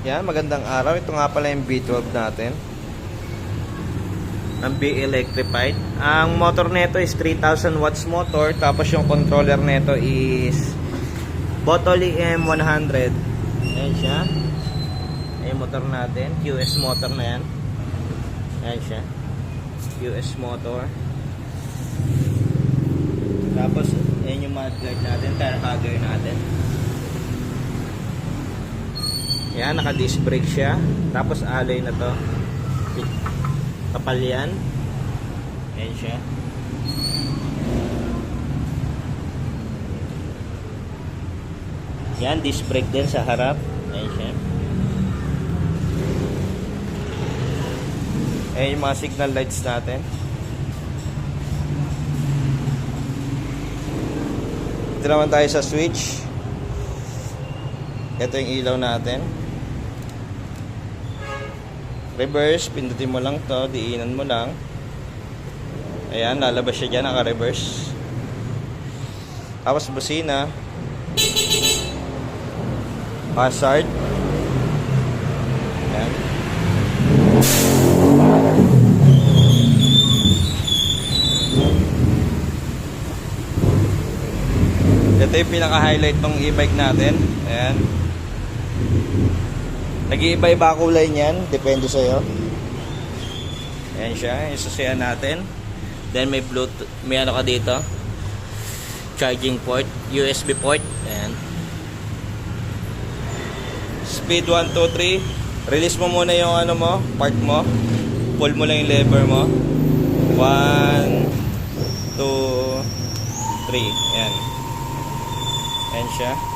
Yan, magandang araw. Ito nga pala yung B12 natin. Ang B electrified. Ang motor nito is 3000 watts motor. Tapos yung controller nito is Botoli M100. Ayan siya. Ayan yung motor natin. QS motor na yan. Ayan siya. QS motor. Tapos, ayan yung mudguard natin. Tire hugger natin. Yan, naka-disc brake siya. Tapos alloy na to. Kapal yan. Ayan siya. Yan, disc brake din sa harap. Ayan siya. Ayan yung mga signal lights natin. Dito naman tayo sa switch. Ito yung ilaw natin. Reverse, pindutin mo lang to, diinan mo lang. Ayan, lalabas siya dyan, naka-reverse. Tapos busina. Hazard. Ayan. Ito yung pinaka-highlight ng e-bike natin. Ayan. Nag-iiba-iba kulay niyan, depende sa'yo. Ayan siya, yung sasiyan natin. Then may Bluetooth, may ano ka dito, charging port, USB port. Ayan. Speed 1, 2, 3. Release mo muna yung ano mo, part mo. Pull mo lang yung lever mo. 1, 2, 3. Ayan. Ayan siya.